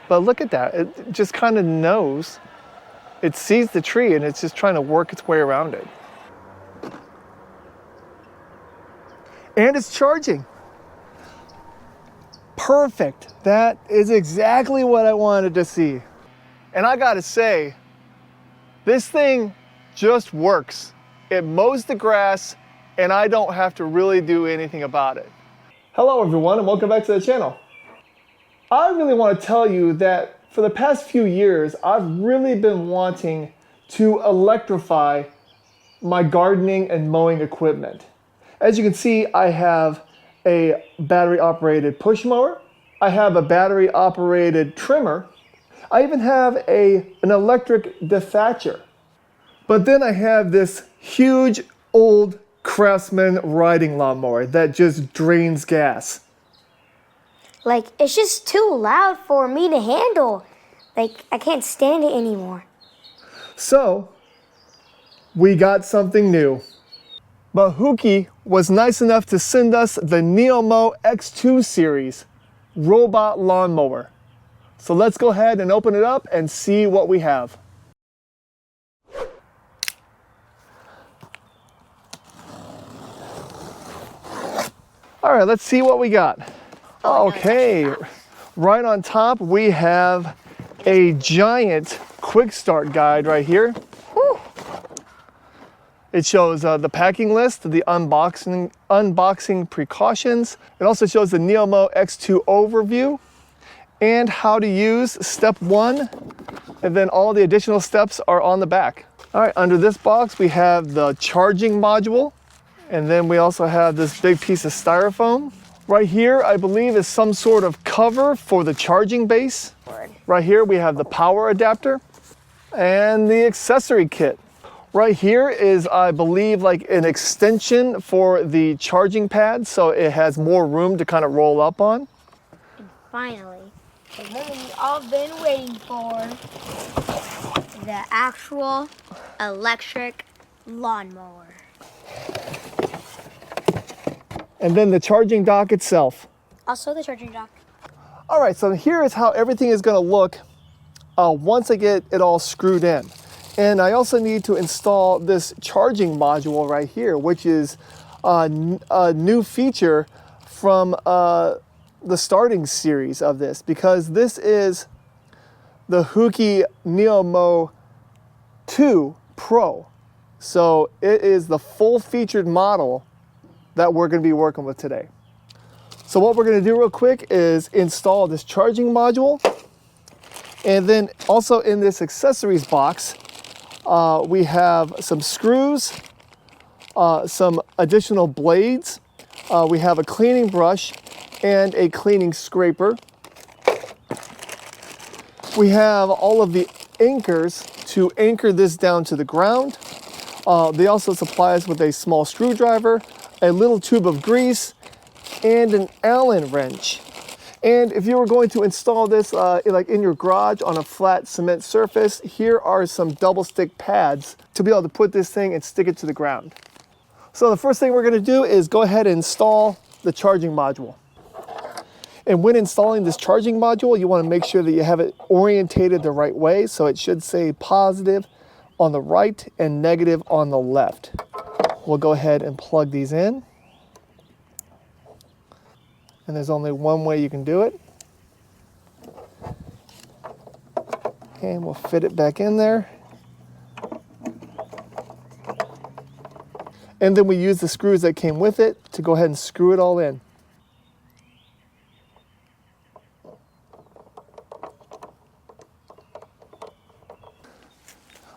But look at that, it just kind of knows. It sees the tree and it's just trying to work its way around it. And it's charging. Perfect. That is exactly what I wanted to see. And I gotta say, this thing just works. It mows the grass and I don't have to really do anything about it. Hello everyone and welcome back to the channel. I really want to tell you that for the past few years, I've really been wanting to electrify my gardening and mowing equipment. As you can see, I have a battery operated push mower. I have a battery operated trimmer. I even have an electric dethatcher. But then I have this huge old Craftsman riding lawnmower that just drains gas. Like, it's just too loud for me to handle. Like, I can't stand it anymore. So, we got something new. But Hookii was nice enough to send us the Neomow X2 series robot lawnmower. So let's go ahead and open it up and see what we have. All right, let's see what we got. Okay, right on top we have a giant quick start guide right here. Whew. It shows the packing list, the unboxing precautions. It also shows the Neomow X2 overview and how to use step 1, and then all the additional steps are on the back. All right, under this box we have the charging module, and then we also have this big piece of styrofoam. Right here, I believe, is some sort of cover for the charging base. Right here, we have the power adapter and the accessory kit. Right here is, I believe, like an extension for the charging pad, so it has more room to kind of roll up on. And finally, the one we've all been waiting for, the actual electric lawnmower. And then the charging dock itself. Also the charging dock. All right, so here is how everything is gonna look once I get it all screwed in. And I also need to install this charging module right here, which is a new feature from the starting series of this, because this is the Hookii Neomow X2 Pro. So it is the full featured model that we're going to be working with today. So what we're going to do real quick is install this charging module, and then also in this accessories box we have some screws, some additional blades, we have a cleaning brush and a cleaning scraper. We have all of the anchors to anchor this down to the ground. They also supply us with a small screwdriver, a little tube of grease, and an Allen wrench. And if you were going to install this like in your garage on a flat cement surface, here are some double stick pads to be able to put this thing and stick it to the ground. So the first thing we're going to do is go ahead and install the charging module. And when installing this charging module, you want to make sure that you have it orientated the right way, so it should say positive on the right and negative on the left. We'll go ahead and plug these in. And there's only one way you can do it. And we'll fit it back in there. And then we use the screws that came with it to go ahead and screw it all in.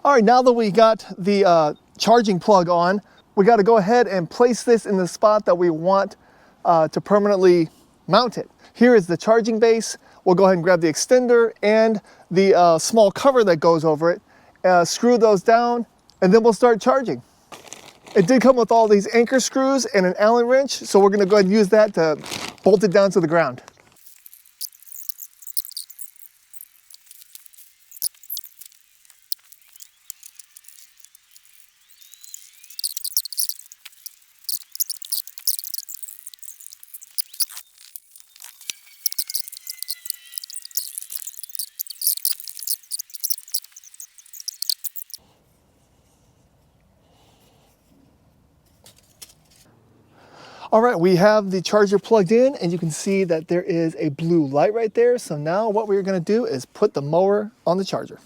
All right, now that we got the charging plug on, we got to go ahead and place this in the spot that we want to permanently mount it. Here is the charging base. We'll go ahead and grab the extender and the small cover that goes over it, screw those down, and then we'll start charging. It did come with all these anchor screws and an Allen wrench, so we're going to go ahead and use that to bolt it down to the ground. All right, we have the charger plugged in and you can see that there is a blue light right there. So now what we're gonna do is put the mower on the charger.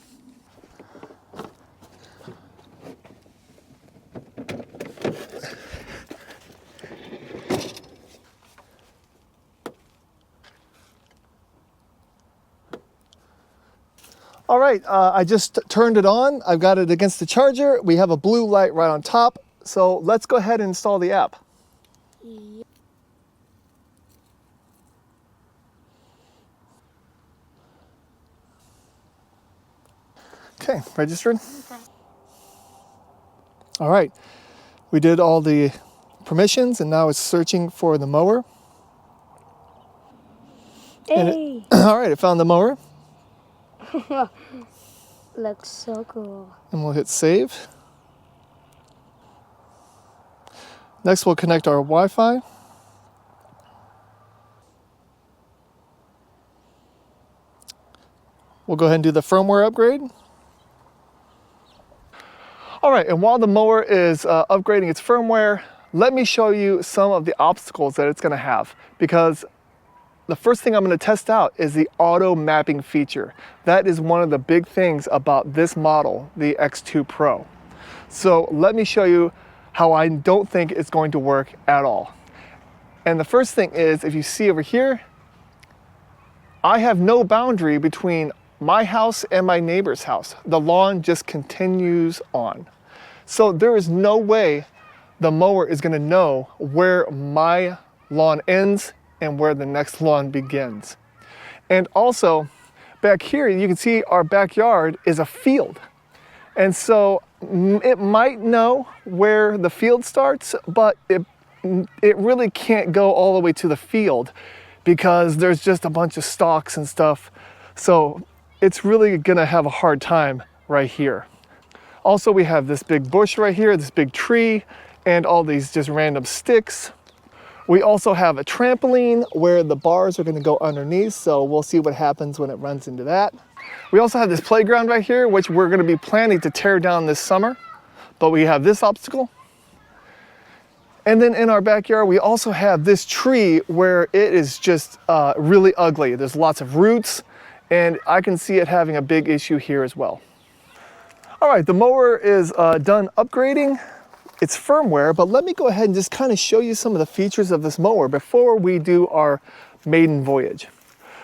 All right, I just turned it on. I've got it against the charger. We have a blue light right on top. So let's go ahead and install the app. Okay, registered. Okay. All right, we did all the permissions and now it's searching for the mower. Hey! All right, it found the mower. Looks so cool. And we'll hit save. Next, we'll connect our Wi-Fi. We'll go ahead and do the firmware upgrade. All right, and while the mower is upgrading its firmware, let me show you some of the obstacles that it's gonna have, because the first thing I'm gonna test out is the auto mapping feature. That is one of the big things about this model, the X2 Pro. So let me show you how I don't think it's going to work at all. And the first thing is, if you see over here, I have no boundary between my house and my neighbor's house. The lawn just continues on. So there is no way the mower is gonna know where my lawn ends and where the next lawn begins. And also, back here, you can see our backyard is a field. And so it might know where the field starts, but it really can't go all the way to the field because there's just a bunch of stalks and stuff. So it's really gonna have a hard time right here. Also, we have this big bush right here, this big tree, and all these just random sticks. We also have a trampoline where the bars are gonna go underneath, so we'll see what happens when it runs into that. We also have this playground right here, which we're gonna be planning to tear down this summer, but we have this obstacle. And then in our backyard, we also have this tree where it is just really ugly. There's lots of roots, and I can see it having a big issue here as well. All right, the mower is done upgrading its firmware, but let me go ahead and just kind of show you some of the features of this mower before we do our maiden voyage.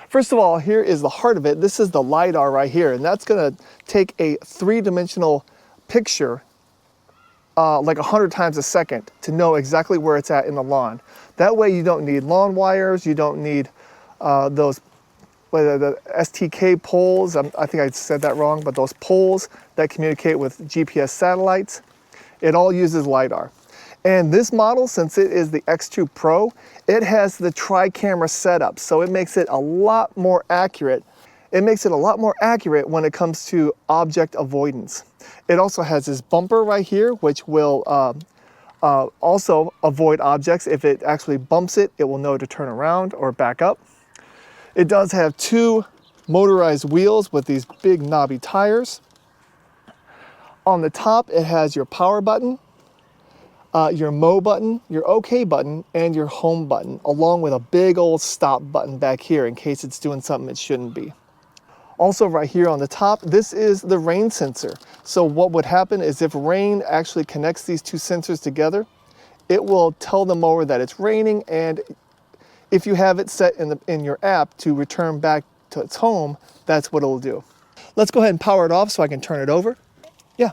First of all, here is the heart of it. This is the LiDAR right here, and that's gonna take a three-dimensional picture like 100 times a second to know exactly where it's at in the lawn. That way you don't need lawn wires, you don't need those the STK poles, I think I said that wrong, but those poles that communicate with GPS satellites. It all uses LiDAR. And this model, since it is the X2 Pro, it has the tri-camera setup, so it makes it a lot more accurate. It makes it a lot more accurate when it comes to object avoidance. It also has this bumper right here, which will also avoid objects. If it actually bumps it, it will know to turn around or back up. It does have two motorized wheels with these big knobby tires. On the top, it has your power button, your mow button, your OK button, and your home button, along with a big old stop button back here in case it's doing something it shouldn't be. Also right here on the top, this is the rain sensor. So what would happen is if rain actually connects these two sensors together, it will tell the mower that it's raining, and if you have it set in your app to return back to its home, that's what it will do. Let's go ahead and power it off so I can turn it over. Yeah.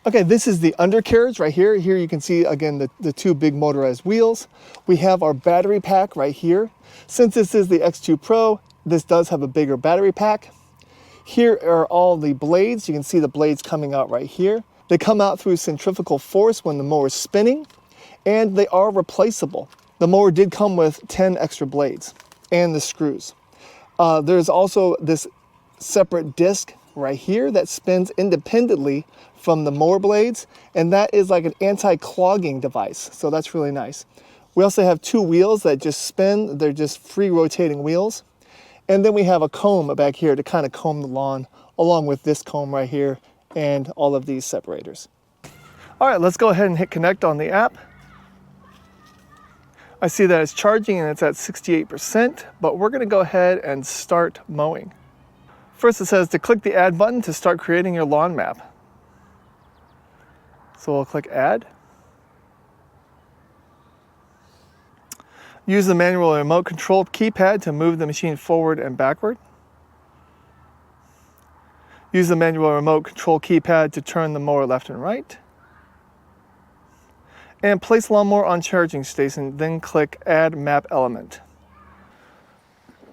Okay, this is the undercarriage right here. Here you can see, again, the two big motorized wheels. We have our battery pack right here. Since this is the X2 Pro, this does have a bigger battery pack. Here are all the blades. You can see the blades coming out right here. They come out through centrifugal force when the mower is spinning, and they are replaceable. The mower did come with 10 extra blades and the screws. There's also this separate disc right here that spins independently from the mower blades, and that is like an anti-clogging device, so that's really nice. We also have two wheels that just spin. They're just free rotating wheels. And then we have a comb back here to kind of comb the lawn, along with this comb right here and all of these separators. All right, let's go ahead and hit connect on the app. I see that it's charging and it's at 68%, but we're gonna go ahead and start mowing. First it says to click the add button to start creating your lawn map. So we'll click add. Use the manual remote control keypad to move the machine forward and backward. Use the manual remote control keypad to turn the mower left and right. And place lawnmower on charging station, then click add map element.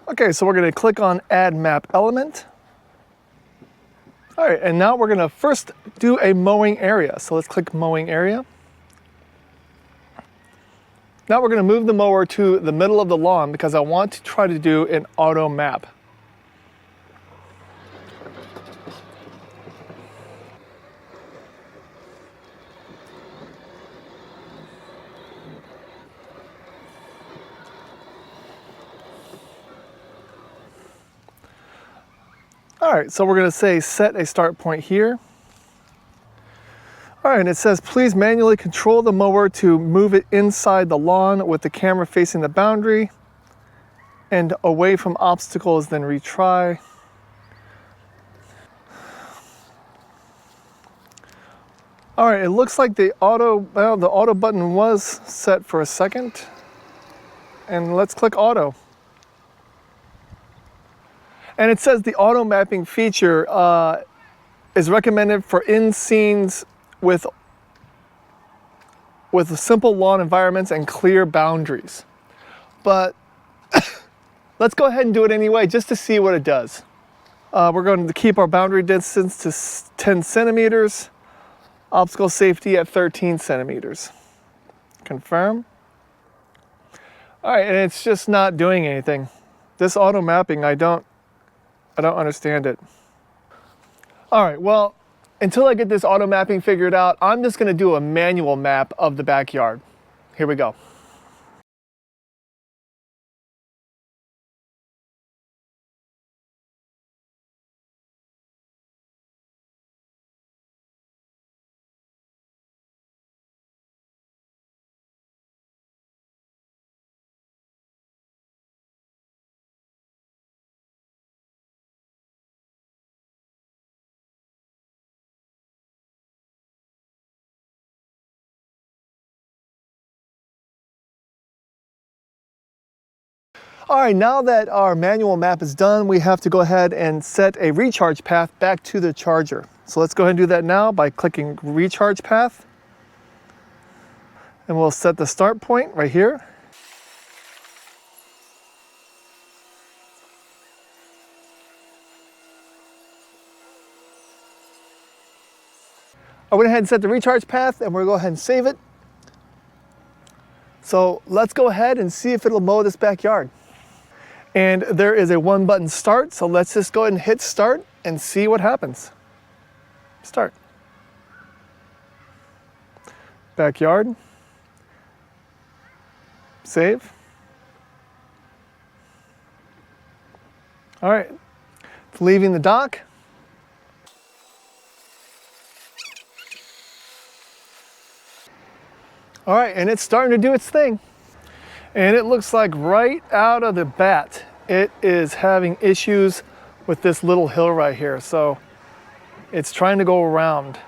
Okay, so we're gonna click on add map element. All right, and now we're gonna first do a mowing area. So let's click mowing area. Now we're gonna move the mower to the middle of the lawn because I want to try to do an auto map. All right, so we're gonna say set a start point here. All right, and it says please manually control the mower to move it inside the lawn with the camera facing the boundary and away from obstacles, then retry. All right, it looks like the auto button was set for a second. And let's click auto. And it says the auto mapping feature is recommended for in scenes with simple lawn environments and clear boundaries. But let's go ahead and do it anyway just to see what it does. We're going to keep our boundary distance to 10 centimeters, obstacle safety at 13 centimeters. Confirm. All right, and it's just not doing anything. This auto mapping, I don't understand it. All right, well, until I get this auto mapping figured out, I'm just gonna do a manual map of the backyard. Here we go. All right, now that our manual map is done, we have to go ahead and set a recharge path back to the charger. So let's go ahead and do that now by clicking recharge path. And we'll set the start point right here. I went ahead and set the recharge path and we'll go ahead and save it. So let's go ahead and see if it'll mow this backyard. And there is a one button start, so let's just go ahead and hit start and see what happens. Start. Backyard. Save. All right, it's leaving the dock. All right, and it's starting to do its thing. And it looks like right out of the bat, it is having issues with this little hill right here. So it's trying to go around.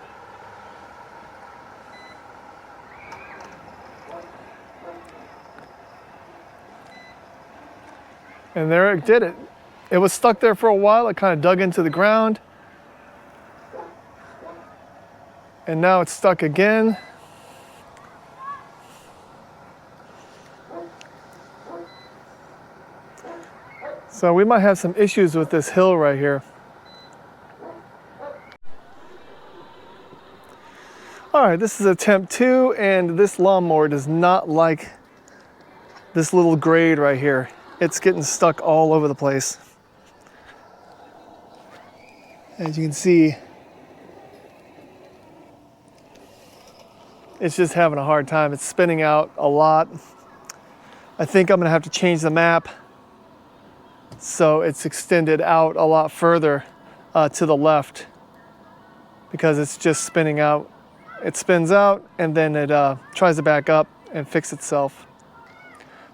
And there it did it. It was stuck there for a while. It kind of dug into the ground. And now it's stuck again. So we might have some issues with this hill right here. All right, this is attempt 2, and this lawnmower does not like this little grade right here. It's getting stuck all over the place. As you can see, it's just having a hard time. It's spinning out a lot. I think I'm gonna have to change the map so it's extended out a lot further to the left, because it's just spinning out. It spins out and then it tries to back up and fix itself.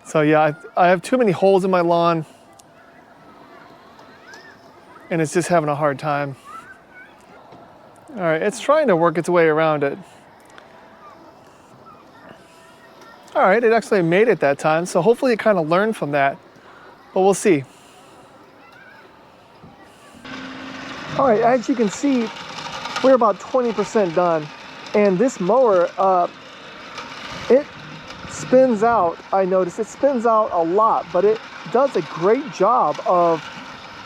So yeah, I have too many holes in my lawn, and it's just having a hard time. All right, it's trying to work its way around it. All right, it actually made it that time, so hopefully it kind of learned from that, but we'll see. All right, as you can see, we're about 20% done, and this mower, it spins out. I noticed it spins out a lot, but it does a great job of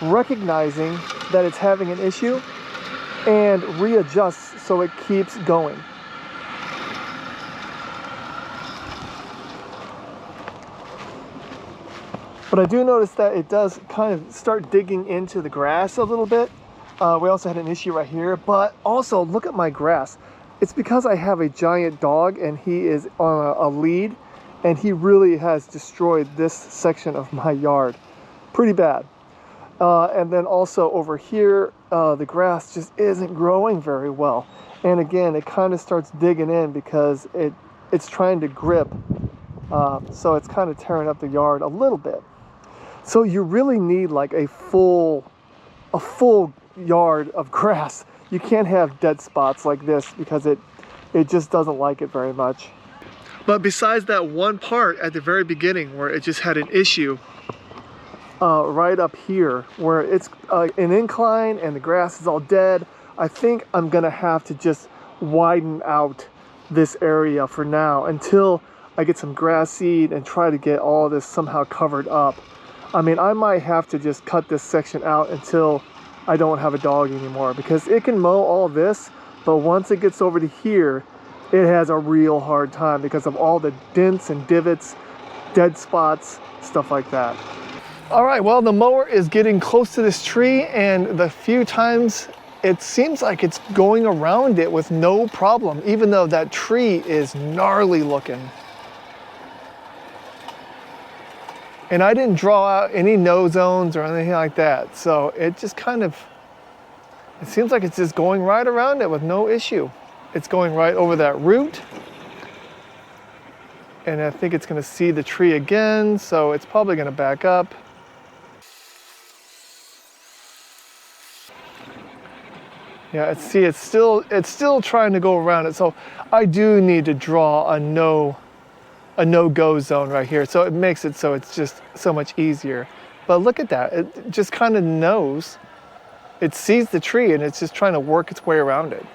recognizing that it's having an issue and readjusts so it keeps going. But I do notice that it does kind of start digging into the grass a little bit. We also had an issue right here, but also look at my grass. It's because I have a giant dog and he is on a lead, and he really has destroyed this section of my yard pretty bad. And then also over here, the grass just isn't growing very well. And again, it kind of starts digging in because it's trying to grip. So it's kind of tearing up the yard a little bit. So you really need like a full yard of grass. You can't have dead spots like this because it just doesn't like it very much. But besides that one part at the very beginning where it just had an issue, right up here where it's an incline and the grass is all dead, I think I'm gonna have to just widen out this area for now until I get some grass seed and try to get all this somehow covered up. I mean, I might have to just cut this section out until I don't have a dog anymore, because it can mow all this, but once it gets over to here, it has a real hard time because of all the dents and divots, dead spots, stuff like that. All right, well, the mower is getting close to this tree, and the few times it seems like it's going around it with no problem, even though that tree is gnarly looking. And I didn't draw out any no zones or anything like that. So it just kind of, it seems like it's just going right around it with no issue. It's going right over that root. And I think it's gonna see the tree again, so it's probably gonna back up. Yeah, it's still trying to go around it. So I do need to draw a no-go zone right here. So it makes it so it's just so much easier. But look at that, it just kind of knows. It sees the tree and it's just trying to work its way around it.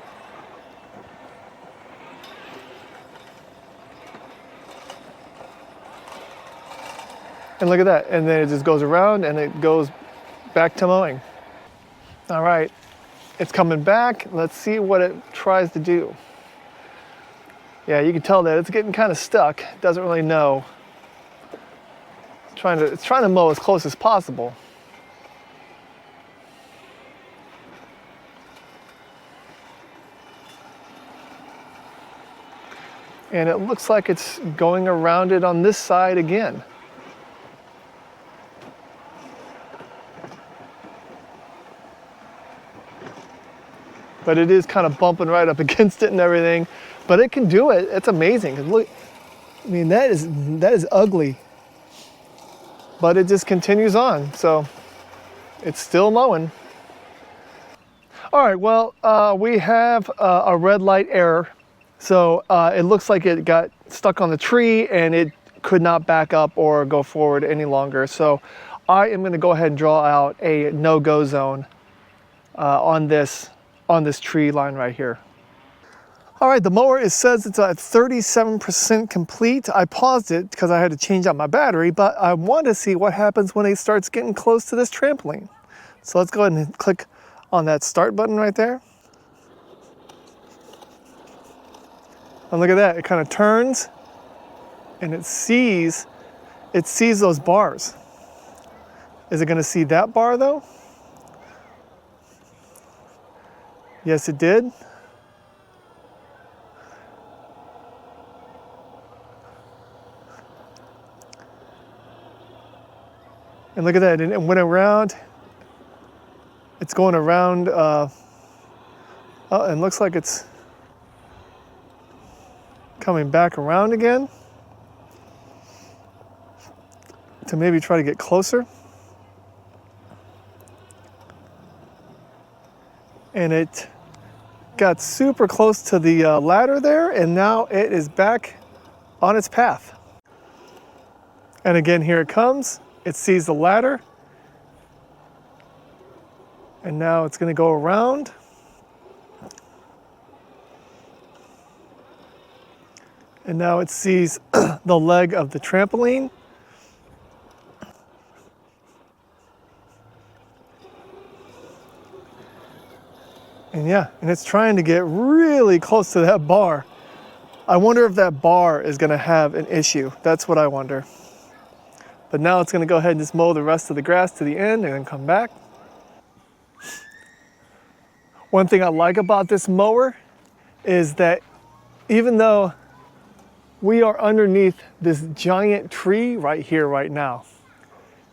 And look at that, and then it just goes around and it goes back to mowing. All right, it's coming back. Let's see what it tries to do. Yeah, you can tell that it's getting kind of stuck. It doesn't really know. It's trying to mow as close as possible. And it looks like it's going around it on this side again. But it is kind of bumping right up against it and everything. But it can do it. It's amazing. Look, I mean, that is ugly. But it just continues on. So it's still mowing. All right, well, we have a red light error. So it looks like it got stuck on the tree and it could not back up or go forward any longer. So I am gonna go ahead and draw out a no-go zone on this tree line right here. All right, the mower, it says it's at 37% complete. I paused it because I had to change out my battery, but I want to see what happens when it starts getting close to this trampoline. So let's go ahead and click on that start button right there. And look at that, it kind of turns and it sees those bars. Is it gonna see that bar though? Yes, it did. And look at that, it went around. It's going around, oh, and looks like it's coming back around again. to maybe try to get closer. And it got super close to the ladder there, and now it is back on its path. And again, here it comes. It sees the ladder. And now it's going to go around. And now it sees the leg of the trampoline. And yeah, and it's trying to get really close to that bar. I wonder if that bar is going to have an issue. That's what I wonder. But now it's going to go ahead and just mow the rest of the grass to the end and then come back. One thing I like about this mower is that even though we are underneath this giant tree right here, right now,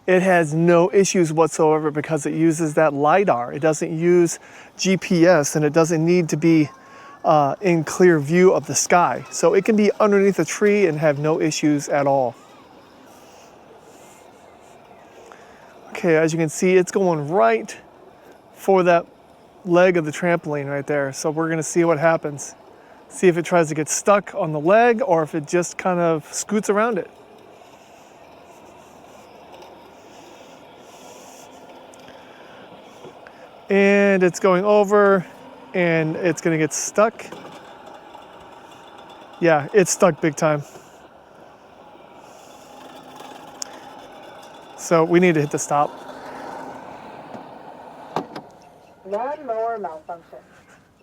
it has no issues whatsoever because it uses that LiDAR. It doesn't use GPS, and it doesn't need to be in clear view of the sky. So it can be underneath a tree and have no issues at all. Okay, as you can see, it's going right for that leg of the trampoline right there. So we're gonna see what happens. See if it tries to get stuck on the leg or if it just kind of scoots around it. And it's going over and it's gonna get stuck. Yeah, it's stuck big time. So we need to hit the stop. Lawnmower malfunction.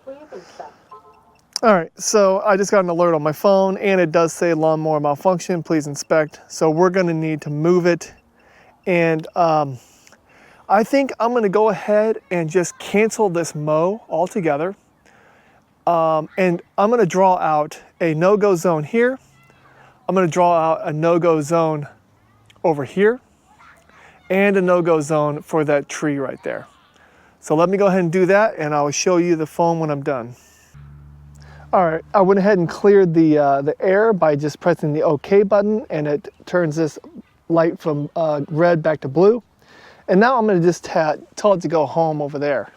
Please inspect. All right, so I just got an alert on my phone and it does say lawnmower malfunction, please inspect. So we're gonna need to move it. And I think I'm gonna go ahead and just cancel this mow altogether. And I'm gonna draw out a no-go zone here. I'm gonna draw out a no-go zone over here and a no-go zone for that tree right there. So let me go ahead and do that and I'll show you the phone when I'm done. All right, I went ahead and cleared the air by just pressing the OK button, and it turns this light from red back to blue. And now I'm gonna just tell it to go home over there.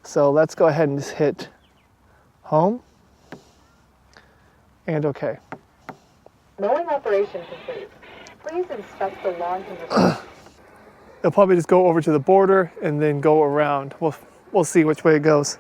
So let's go ahead and just hit home and OK. Mowing operation complete. Please inspect the lawn conditions. It'll probably just go over to the border and then go around. We'll see which way it goes.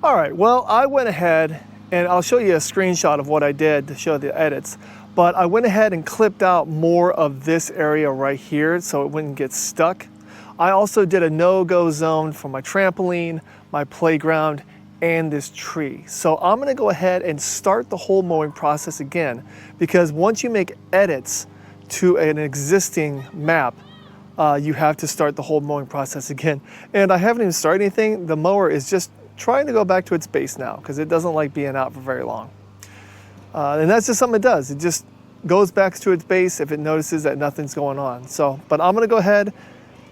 All right, well, I went ahead and I'll show you a screenshot of what I did to show the edits, but I went ahead and clipped out more of this area right here so it wouldn't get stuck. I also did a no-go zone for my trampoline, my playground, and this tree. So I'm gonna go ahead and start the whole mowing process again, because once you make edits to an existing map, you have to start the whole mowing process again. And I haven't even started anything. The mower is just trying to go back to its base now because it doesn't like being out for very long. And that's just something it does. It just goes back to its base if it notices that nothing's going on. So, but I'm gonna go ahead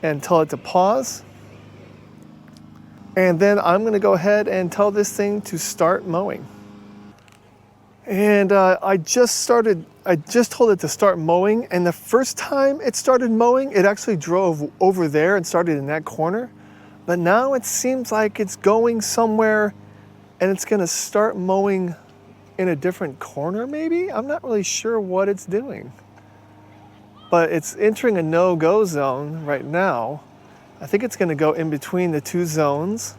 and tell it to pause. And then I'm gonna go ahead and tell this thing to start mowing. And I just told it to start mowing, and the first time it started mowing, it actually drove over there and started in that corner. But now it seems like it's going somewhere and it's gonna start mowing in a different corner maybe? I'm not really sure what it's doing. But it's entering a no-go zone right now. I think it's gonna go in between the two zones.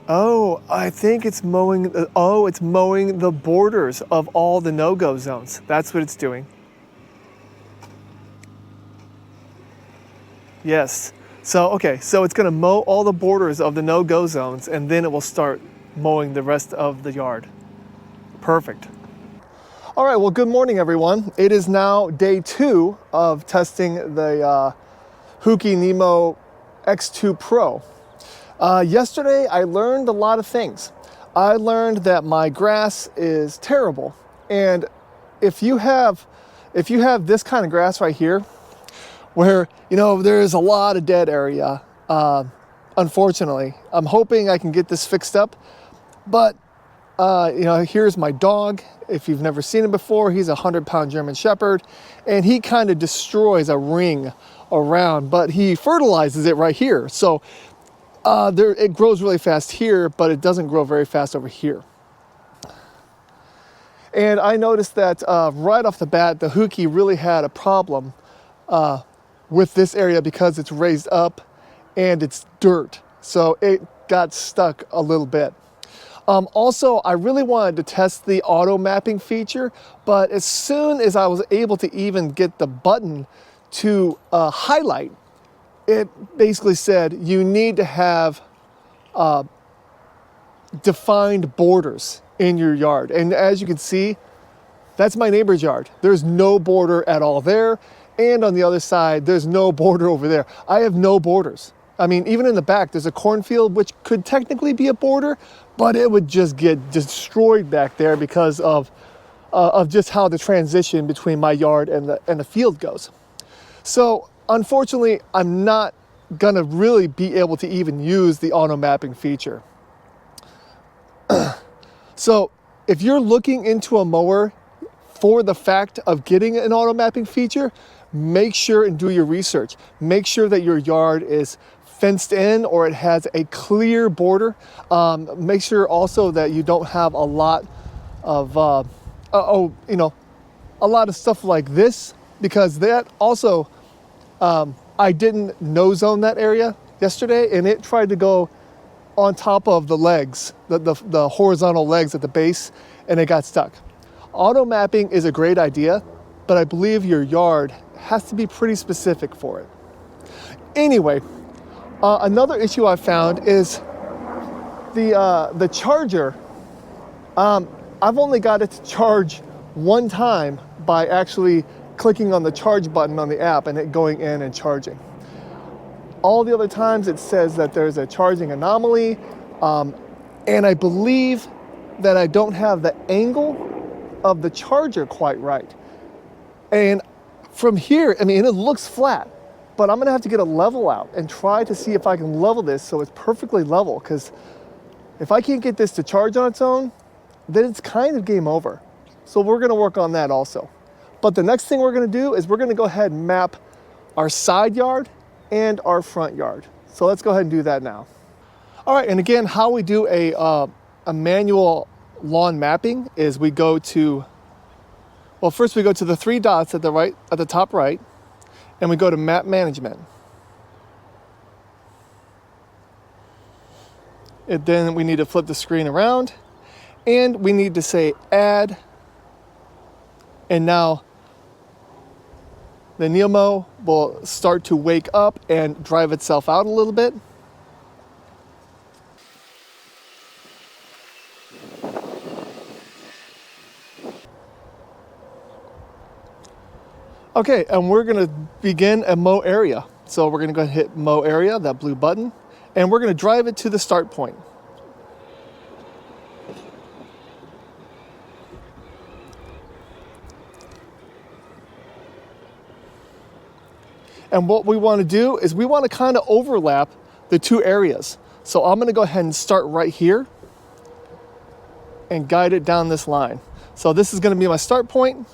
Oh, I think it's mowing, it's mowing the borders of all the no-go zones. That's what it's doing. Yes. So, okay, so it's gonna mow all the borders of the no-go zones and then it will start mowing the rest of the yard. Perfect. All right, well, good morning, everyone. It is now day 2 of testing the Hookii Neomow X2 Pro. Yesterday, I learned a lot of things. I learned that my grass is terrible, and if you have this kind of grass right here, where there's a lot of dead area, unfortunately, I'm hoping I can get this fixed up, but here's my dog. If you've never seen him before, he's a 100-pound German Shepherd, and he kind of destroys a ring around, but he fertilizes it right here. So it grows really fast here, but it doesn't grow very fast over here. And I noticed that right off the bat, the Hookii really had a problem with this area because it's raised up and it's dirt. So it got stuck a little bit. Also, I really wanted to test the auto mapping feature, but as soon as I was able to even get the button to highlight, it basically said you need to have defined borders in your yard. And as you can see, that's my neighbor's yard. There's no border at all there. And on the other side, there's no border over there. I have no borders. I mean, even in the back, there's a cornfield, which could technically be a border, but it would just get destroyed back there because of just how the transition between my yard and the field goes. So unfortunately, I'm not gonna really be able to even use the auto mapping feature. So if you're looking into a mower for the fact of getting an auto mapping feature, make sure and do your research. Make sure that your yard is fenced in or it has a clear border. Make sure also that you don't have a lot of, a lot of stuff like this, because that also, I didn't no zone that area yesterday, and it tried to go on top of the legs, the horizontal legs at the base, and it got stuck. Auto mapping is a great idea, but I believe your yard has to be pretty specific for it. Anyway, another issue I found is the charger. I've only got it to charge one time by actually clicking on the charge button on the app and it going in and charging. All the other times it says that there's a charging anomaly, and I believe that I don't have the angle of the charger quite right. And from here, I mean, it looks flat, but I'm gonna have to get a level out and try to see if I can level this so it's perfectly level, because if I can't get this to charge on its own, then it's kind of game over. So we're gonna work on that also. But the next thing we're gonna do is we're gonna go ahead and map our side yard and our front yard. So let's go ahead and do that now. All right, and again, how we do a manual lawn mapping is we go to, well, first we go to the 3 dots at the top right, and we go to map management. And then we need to flip the screen around, and we need to say add, and now the Neomow will start to wake up and drive itself out a little bit. Okay, and we're gonna begin a mow area. So we're gonna go ahead and hit mow area, that blue button, and we're gonna drive it to the start point. And what we want to do is we want to kind of overlap the 2 areas. So I'm going to go ahead and start right here and guide it down this line. So this is going to be my start point.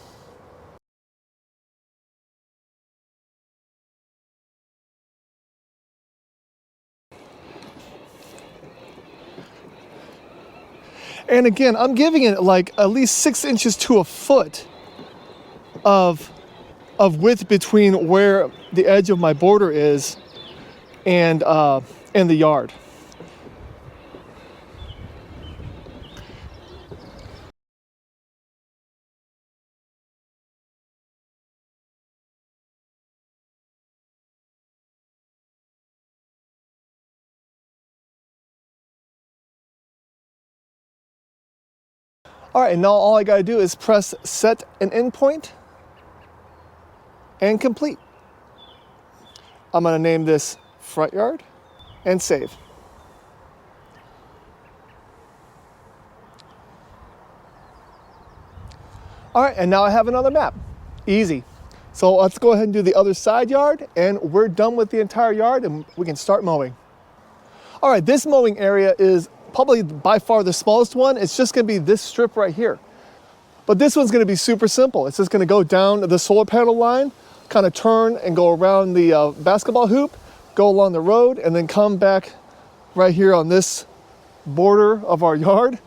And again, I'm giving it like at least 6 inches to a foot of width between where the edge of my border is and the yard. All right, and now all I gotta do is press set an endpoint and complete. I'm gonna name this front yard and save. All right, and now I have another map. Easy. So let's go ahead and do the other side yard, and we're done with the entire yard and we can start mowing. All right, this mowing area is probably by far the smallest one. It's just gonna be this strip right here. But this one's gonna be super simple. It's just gonna go down the solar panel line, kind of turn and go around the basketball hoop, go along the road, and then come back right here on this border of our yard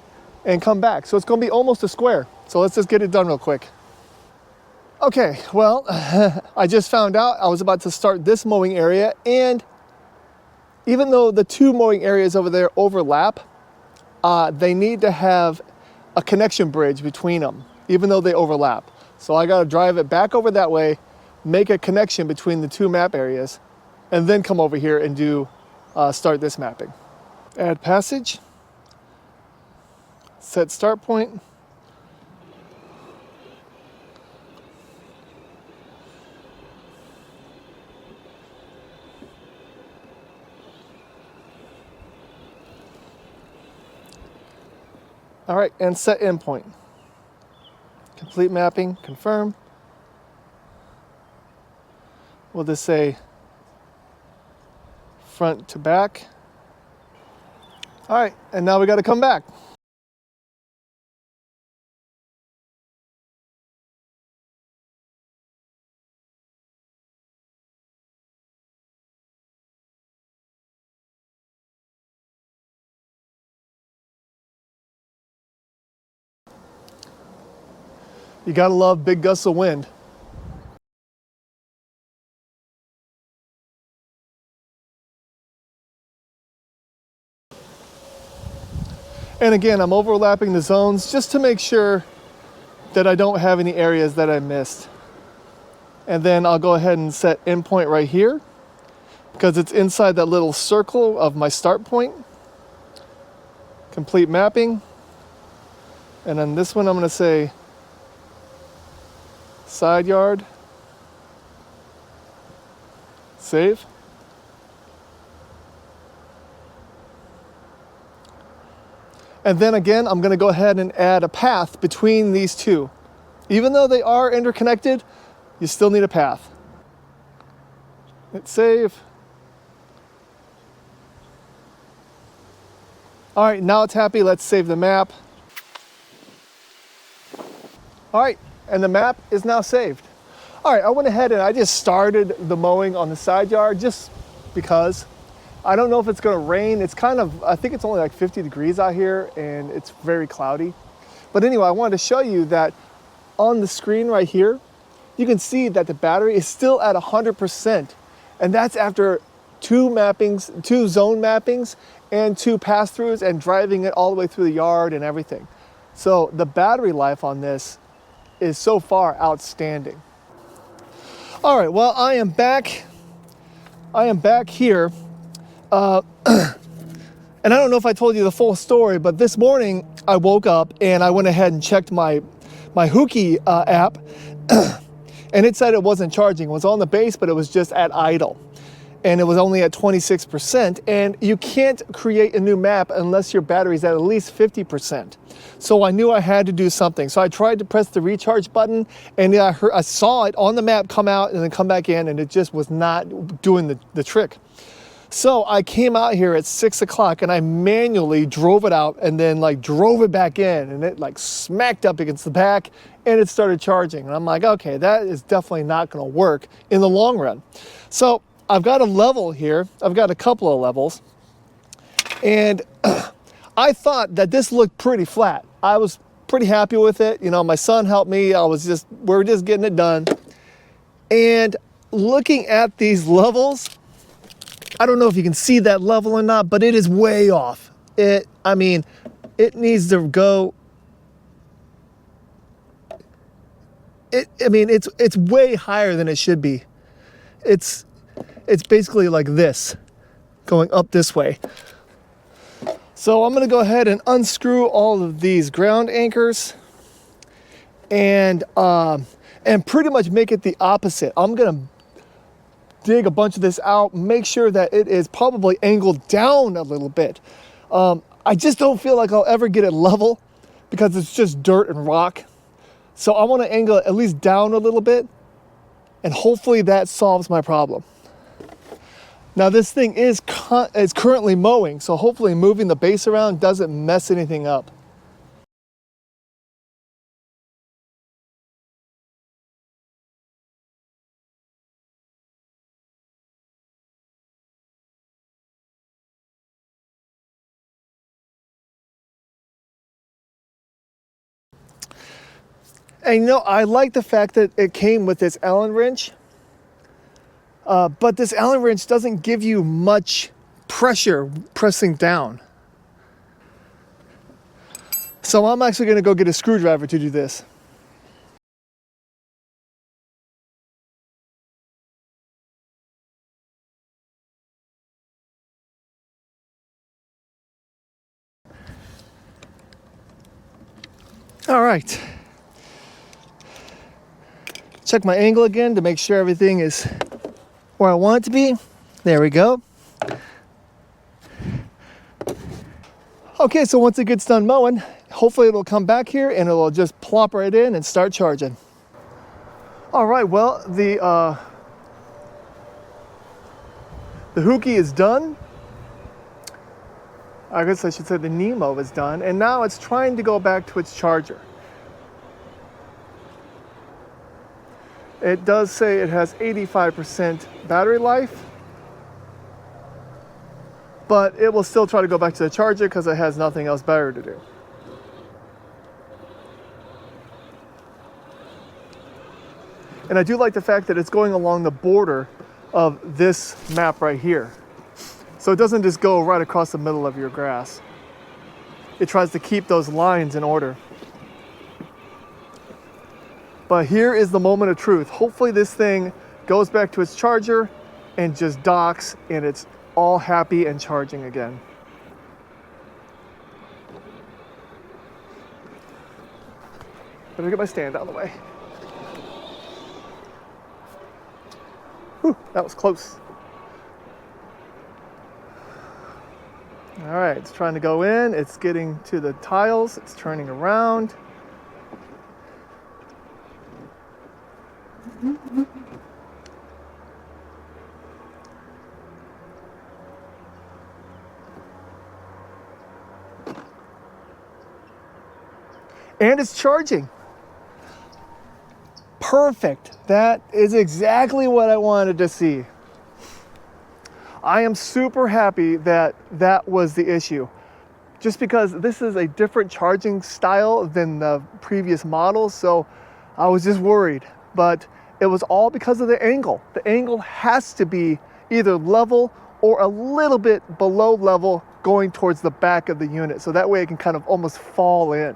and come back. So it's gonna be almost a square. So let's just get it done real quick. Okay, well, I just found out I was about to start this mowing area, and even though the two mowing areas over there overlap, they need to have a connection bridge between them, even though they overlap. So I gotta drive it back over that way, make a connection between the two map areas, and then come over here and do start this mapping. Add passage, set start point. All right, and set endpoint. Complete mapping, confirm. We'll just say front to back. All right, and now we got to come back. You gotta love big gusts of wind. And again, I'm overlapping the zones just to make sure that I don't have any areas that I missed. And then I'll go ahead and set endpoint right here because it's inside that little circle of my start point. Complete mapping. And then this one I'm gonna say side yard, save. And then again, I'm gonna go ahead and add a path between these two. Even though they are interconnected, you still need a path. Hit save. All right, now it's happy, let's save the map. All right, and the map is now saved. All right, I went ahead and I just started the mowing on the side yard just because. I don't know if it's gonna rain. It's kind of, I think it's only like 50 degrees out here and it's very cloudy. But anyway, I wanted to show you that on the screen right here, you can see that the battery is still at 100%. And that's after two zone mappings and two pass-throughs and driving it all the way through the yard and everything. So the battery life on this is so far outstanding. All right, well, I am back here. And I don't know if I told you the full story, but this morning I woke up and I went ahead and checked my Hookii app and it said it wasn't charging. It was on the base, but it was just at idle. And it was only at 26%. And you can't create a new map unless your battery's at least 50%. So I knew I had to do something. So I tried to press the recharge button and I saw it on the map come out and then come back in, and it just was not doing the trick. So I came out here at 6 o'clock and I manually drove it out and then like drove it back in, and it like smacked up against the back and it started charging. And I'm like, okay, that is definitely not gonna work in the long run. So I've got a level here. I've got a couple of levels. And I thought that this looked pretty flat. I was pretty happy with it. You know, my son helped me. We're just getting it done. And looking at these levels, I don't know if you can see that level or not, but it is way off. It needs to go. It's way higher than it should be. It's basically like this, going up this way. So I'm gonna go ahead and unscrew all of these ground anchors and pretty much make it the opposite. I'm gonna dig a bunch of this out, make sure that it is probably angled down a little bit. I just don't feel like I'll ever get it level because it's just dirt and rock. So I wanna angle it at least down a little bit, and hopefully that solves my problem. Now this thing is currently mowing, so hopefully moving the base around doesn't mess anything up. And you know, I like the fact that it came with this Allen wrench. But this Allen wrench doesn't give you much pressure pressing down. So I'm actually gonna go get a screwdriver to do this. All right. Check my angle again to make sure everything is where I want it to be. There we go. Okay, so once it gets done mowing, hopefully it'll come back here and it'll just plop right in and start charging. All right, well, the Hookii is done. I guess I should say the Neomow is done, and now it's trying to go back to its charger. It does say it has 85% battery life, but it will still try to go back to the charger because it has nothing else better to do. And I do like the fact that it's going along the border of this map right here. So it doesn't just go right across the middle of your grass. It tries to keep those lines in order. But here is the moment of truth. Hopefully this thing goes back to its charger and just docks and it's all happy and charging again. Better get my stand out of the way. Whew, that was close. All right, it's trying to go in. It's getting to the tiles. It's turning around. And it's charging. Perfect. That is exactly what I wanted to see. I am super happy that that was the issue. Just because this is a different charging style than the previous models, so I was just worried. But it was all because of the angle. The angle has to be either level or a little bit below level going towards the back of the unit, so that way it can kind of almost fall in.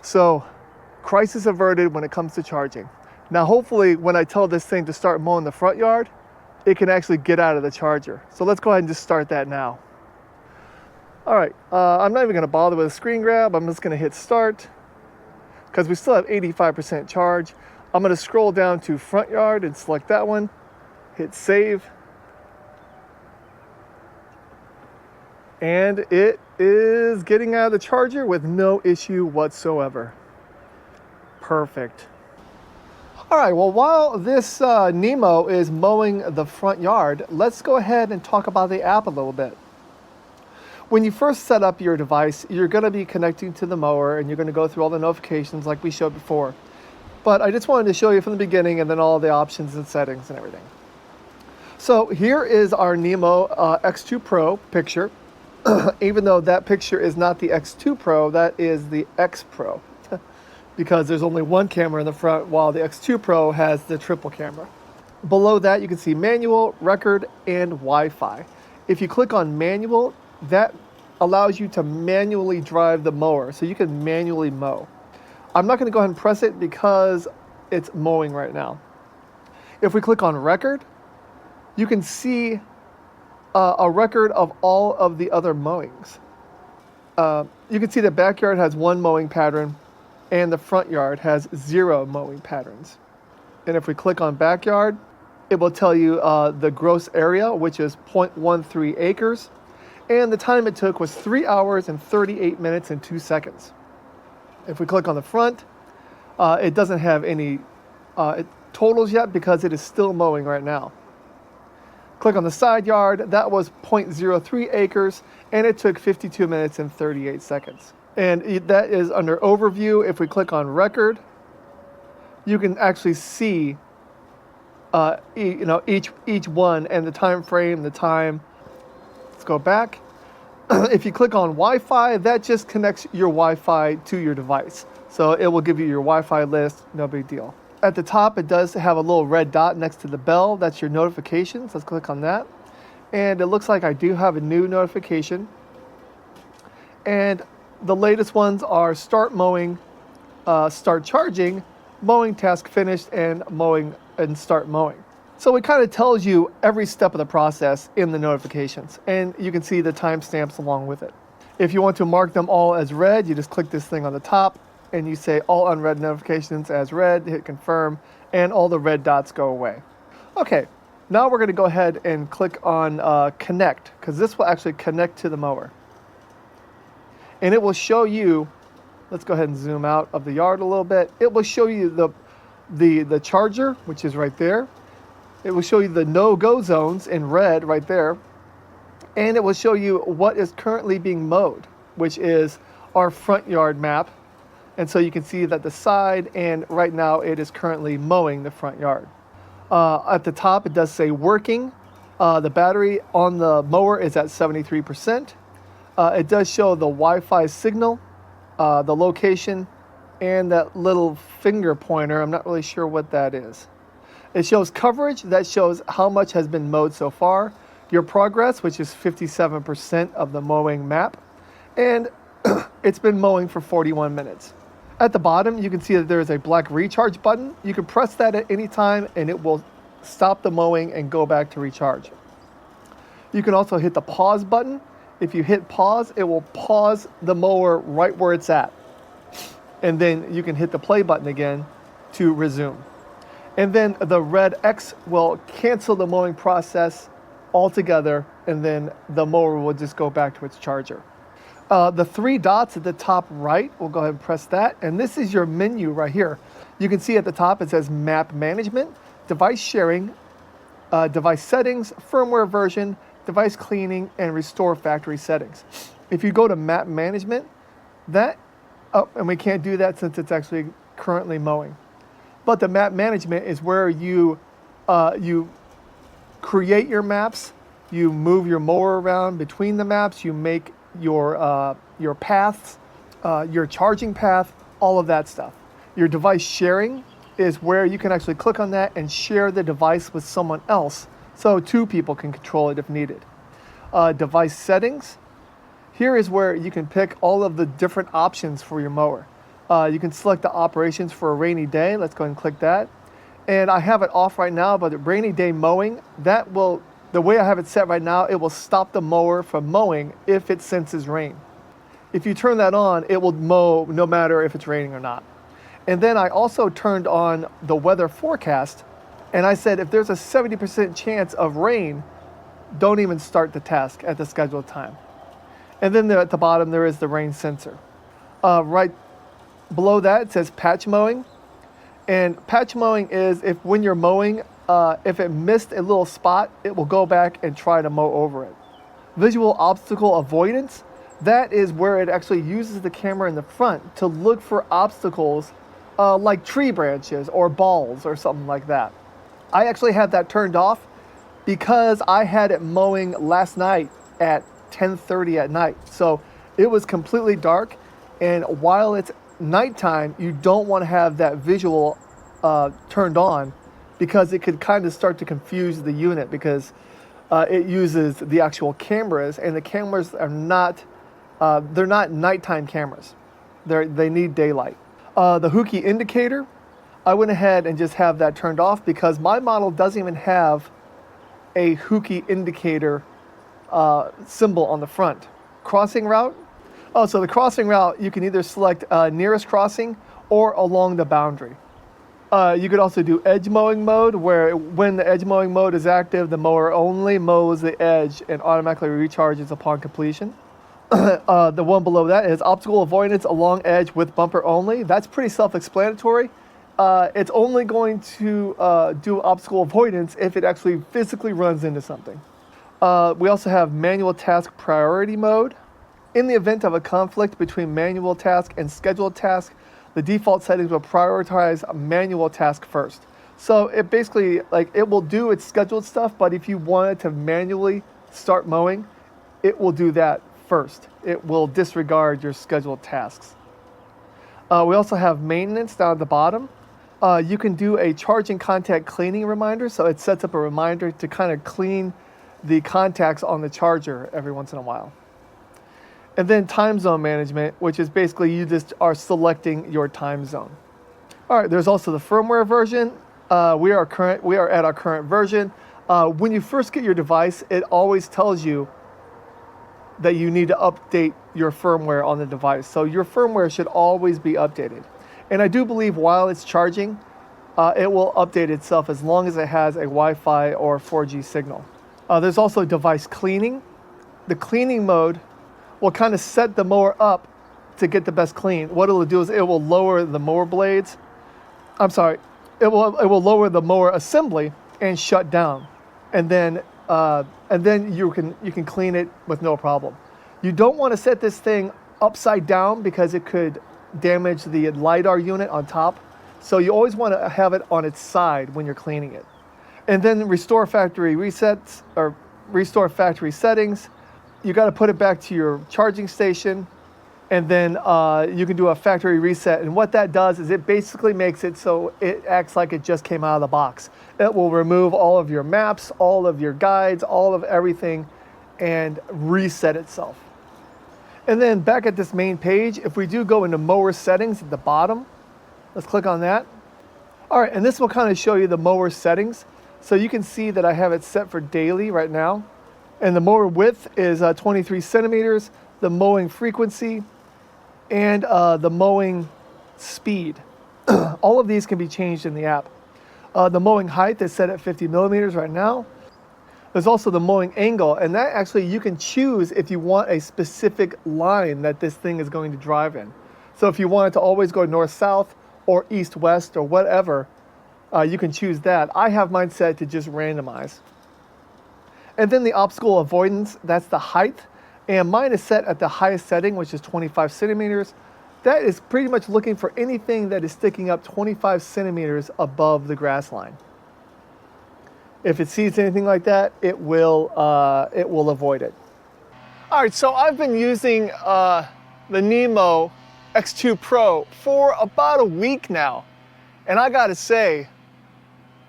So, crisis averted when it comes to charging. Now hopefully when I tell this thing to start mowing the front yard, it can actually get out of the charger. So let's go ahead and just start that now. All right, I'm not even gonna bother with a screen grab. I'm just gonna hit start because we still have 85% charge. I'm gonna scroll down to front yard and select that one, hit save. And it is getting out of the charger with no issue whatsoever. Perfect. All right, well, while this Neomow is mowing the front yard, let's go ahead and talk about the app a little bit. When you first set up your device, you're gonna be connecting to the mower and you're gonna go through all the notifications like we showed before. But I just wanted to show you from the beginning and then all the options and settings and everything. So here is our Neomow X2 Pro picture. Even though that picture is not the X2 Pro, that is the X Pro. Because there's only one camera in the front while the X2 Pro has the triple camera. Below that you can see manual, record, and Wi-Fi. If you click on manual, that allows you to manually drive the mower, so you can manually mow. I'm not going to go ahead and press it because it's mowing right now. If we click on record, you can see a record of all of the other mowings. You can see the backyard has 1 mowing pattern and the front yard has 0 mowing patterns. And if we click on backyard, it will tell you the gross area, which is 0.13 acres. And the time it took was 3 hours and 38 minutes and 2 seconds. If we click on the front, it doesn't have any totals yet because it is still mowing right now. Click on the side yard, that was 0.03 acres, and it took 52 minutes and 38 seconds. And that is under overview. If we click on record, you can actually see each one and the time frame, the time. Let's go back. If you click on Wi-Fi, that just connects your Wi-Fi to your device. So it will give you your Wi-Fi list, no big deal. At the top, it does have a little red dot next to the bell. That's your notifications. Let's click on that. And it looks like I do have a new notification. And the latest ones are start mowing, start charging, mowing task finished, and mowing and start mowing. So it kind of tells you every step of the process in the notifications, and you can see the timestamps along with it. If you want to mark them all as read, you just click this thing on the top and you say all unread notifications as read, hit confirm, and all the red dots go away. Okay, now we're going to go ahead and click on connect, because this will actually connect to the mower. And it will show you, let's go ahead and zoom out of the yard a little bit. It will show you the charger, which is right there. It will show you the no-go zones in red right there. And it will show you what is currently being mowed, which is our front yard map. And so you can see that the side, and right now it is currently mowing the front yard. At the top, it does say working. The battery on the mower is at 73%. It does show the Wi-Fi signal, the location, and that little finger pointer. I'm not really sure what that is. It shows coverage. That shows how much has been mowed so far. Your progress, which is 57% of the mowing map. And it's been mowing for 41 minutes. At the bottom, you can see that there is a black recharge button. You can press that at any time and it will stop the mowing and go back to recharge. You can also hit the pause button. If you hit pause, it will pause the mower right where it's at. And then you can hit the play button again to resume. And then the red X will cancel the mowing process altogether, and then the mower will just go back to its charger. The 3 dots at the top right, we'll go ahead and press that. And this is your menu right here. You can see at the top it says map management, device sharing, device settings, firmware version, device cleaning, and restore factory settings. If you go to map management, and we can't do that since it's actually currently mowing. But the map management is where you create your maps, you move your mower around between the maps, you make your paths, your charging path, all of that stuff. Your device sharing is where you can actually click on that and share the device with someone else, so 2 people can control it if needed. Device settings, here is where you can pick all of the different options for your mower. You can select the operations for a rainy day. Let's go ahead and click that. And I have it off right now, but the rainy day mowing, the way I have it set right now, it will stop the mower from mowing if it senses rain. If you turn that on, it will mow no matter if it's raining or not. And then I also turned on the weather forecast, and I said if there's a 70% chance of rain, don't even start the task at the scheduled time. And then there at the bottom, there is the rain sensor. Right below that, it says patch mowing. And patch mowing is if when you're mowing, if it missed a little spot, it will go back and try to mow over it. Visual obstacle avoidance, that is where it actually uses the camera in the front to look for obstacles like tree branches or balls or something like that. I actually had that turned off because I had it mowing last night at 10:30 at night. So it was completely dark, and while it's nighttime, you don't want to have that visual turned on because it could kind of start to confuse the unit because it uses the actual cameras, and the cameras are not, they're not nighttime cameras. They need daylight. The Hookii indicator, I went ahead and just have that turned off because my model doesn't even have a Hookii indicator symbol on the front. Crossing route, Oh, so the crossing route, you can either select nearest crossing or along the boundary. You could also do edge mowing mode, where when the edge mowing mode is active, the mower only mows the edge and automatically recharges upon completion. The one below that is obstacle avoidance along edge with bumper only. That's pretty self-explanatory. It's only going to do obstacle avoidance if it actually physically runs into something. We also have manual task priority mode. In the event of a conflict between manual task and scheduled task, the default settings will prioritize manual task first. So it basically, like, it will do its scheduled stuff, but if you wanted to manually start mowing, it will do that first. It will disregard your scheduled tasks. We also have maintenance down at the bottom. You can do a charging contact cleaning reminder, so it sets up a reminder to kind of clean the contacts on the charger every once in a while. And then time zone management, which is basically you just are selecting your time zone. All right, there's also the firmware version. We are at our current version. When you first get your device, it always tells you that you need to update your firmware on the device. So your firmware should always be updated. And I do believe while it's charging, it will update itself as long as it has a Wi-Fi or 4G signal. There's also device cleaning. The cleaning mode will kind of set the mower up to get the best clean. What it'll do is it will lower the mower blades. I'm sorry, it will lower the mower assembly and shut down, and then you can clean it with no problem. You don't want to set this thing upside down because it could damage the LiDAR unit on top. So you always want to have it on its side when you're cleaning it. And then restore factory resets or restore factory settings. You got to put it back to your charging station, and then you can do a factory reset. And what that does is it basically makes it so it acts like it just came out of the box. It will remove all of your maps, all of your guides, all of everything, and reset itself. And then back at this main page, if we do go into mower settings at the bottom, let's click on that. All right, and this will kind of show you the mower settings. So you can see that I have it set for daily right now. And the mower width is 23 centimeters, the mowing frequency, and the mowing speed. All of these can be changed in the app. The mowing height is set at 50 millimeters right now. There's also the mowing angle, and that actually you can choose if you want a specific line that this thing is going to drive in. So if you want it to always go north-south or east-west or whatever, you can choose that. I have mine set to just randomize. And then the obstacle avoidance, that's the height. And mine is set at the highest setting, which is 25 centimeters. That is pretty much looking for anything that is sticking up 25 centimeters above the grass line. If it sees anything like that, it will avoid it. All right, so I've been using the Neomow X2 Pro for about a week now. And I gotta say,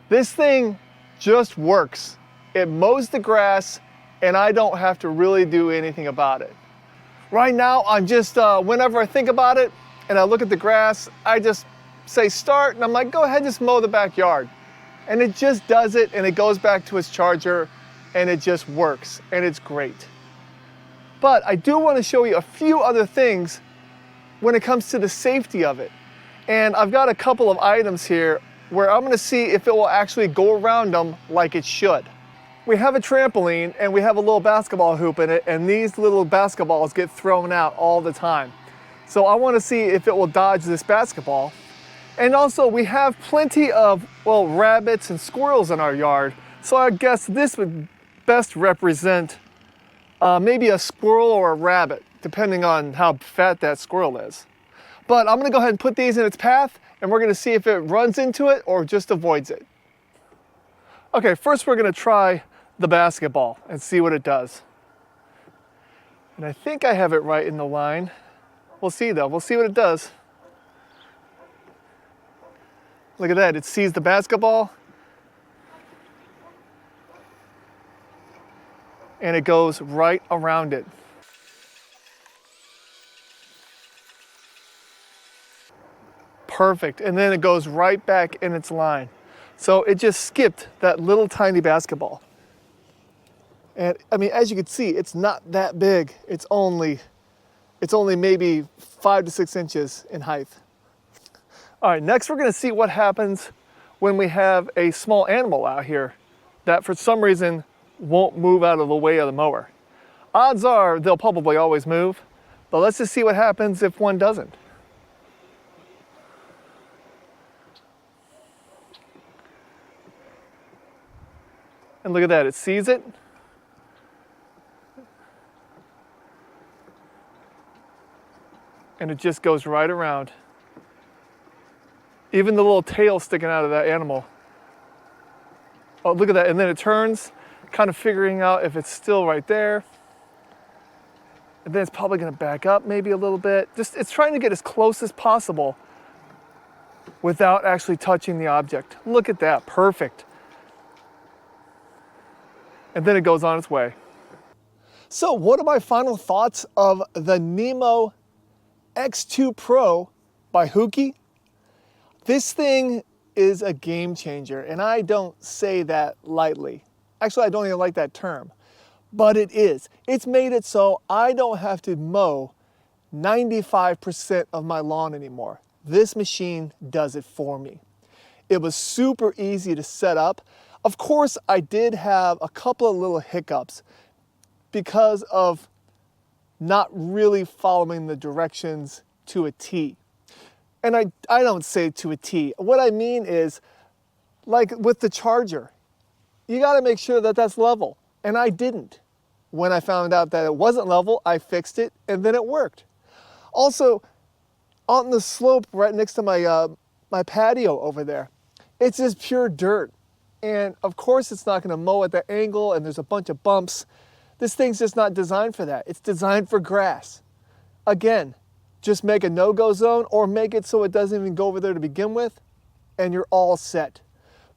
this thing just works. It mows the grass, and I don't have to really do anything about it. Right now, I'm just, whenever I think about it and I look at the grass, I just say start, and I'm like, go ahead, just mow the backyard. And it just does it, and it goes back to its charger, and it just works, and it's great. But I do want to show you a few other things when it comes to the safety of it. And I've got a couple of items here where I'm gonna see if it will actually go around them like it should. We have a trampoline and we have a little basketball hoop in it, and these little basketballs get thrown out all the time. So I wanna see if it will dodge this basketball. And also we have plenty of, well, rabbits and squirrels in our yard. So I guess this would best represent maybe a squirrel or a rabbit, depending on how fat that squirrel is. But I'm gonna go ahead and put these in its path, and we're gonna see if it runs into it or just avoids it. Okay, first we're gonna try the basketball and see what it does. And I think I have it right in the line. We'll see though, we'll see what it does. Look at that, it sees the basketball and it goes right around it. Perfect, and then it goes right back in its line. So it just skipped that little tiny basketball. And I mean, as you can see, it's not that big. It's only It's only maybe 5 to 6 inches in height. All right, next we're gonna see what happens when we have a small animal out here that for some reason won't move out of the way of the mower. Odds are they'll probably always move, but let's just see what happens if one doesn't. And look at that, it sees it. And it just goes right around. Even the little tail sticking out of that animal. Oh, look at that, and then it turns, kind of figuring out if it's still right there. And then it's probably gonna back up maybe a little bit. Just, it's trying to get as close as possible without actually touching the object. Look at that, perfect. And then it goes on its way. So what are my final thoughts of the Neomow X2 Pro by Hookii? This thing is a game changer, and I don't say that lightly. Actually, I don't even like that term, but it is. It's made it so I don't have to mow 95% of my lawn anymore. This machine does it for me. It was super easy to set up. Of course, I did have a couple of little hiccups because of not really following the directions to a T. And I don't say to a T. What I mean is, like with the charger, you gotta make sure that that's level. And I didn't. When I found out that it wasn't level, I fixed it and then it worked. Also, on the slope right next to my patio over there, it's just pure dirt. And of course it's not gonna mow at that angle and there's a bunch of bumps. This thing's just not designed for that. It's designed for grass. Again, just make a no-go zone or make it so it doesn't even go over there to begin with, and you're all set.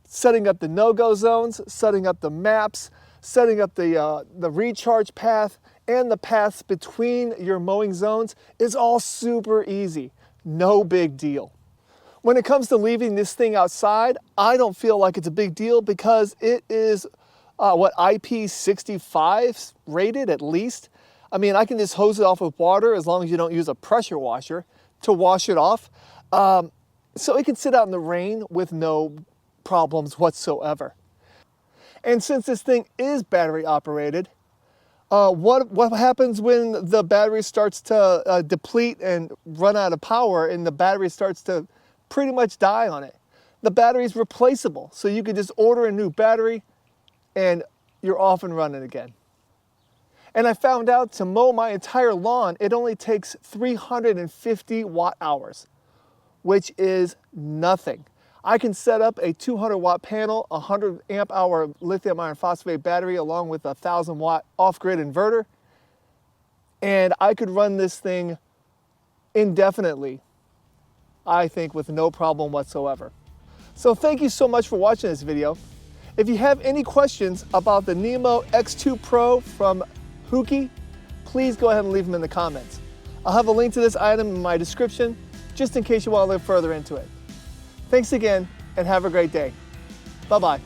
Setting up the no-go zones, setting up the maps, setting up the recharge path, and the paths between your mowing zones is all super easy. No big deal. When it comes to leaving this thing outside, I don't feel like it's a big deal because it is IP65 rated at least. I mean, I can just hose it off with water as long as you don't use a pressure washer to wash it off. So it can sit out in the rain with no problems whatsoever. And since this thing is battery operated, what happens when the battery starts to deplete and run out of power and the battery starts to pretty much die on it? The battery is replaceable, so you can just order a new battery and you're off and running again. And I found out to mow my entire lawn, it only takes 350 watt hours, which is nothing. I can set up a 200 watt panel, a 100 amp hour lithium iron phosphate battery, along with a 1000 watt off-grid inverter. And I could run this thing indefinitely, I think, with no problem whatsoever. So thank you so much for watching this video. If you have any questions about the Neomow X2 Pro from Hookii, please go ahead and leave them in the comments. I'll have a link to this item in my description, just in case you want to look further into it. Thanks again, and have a great day. Bye-bye.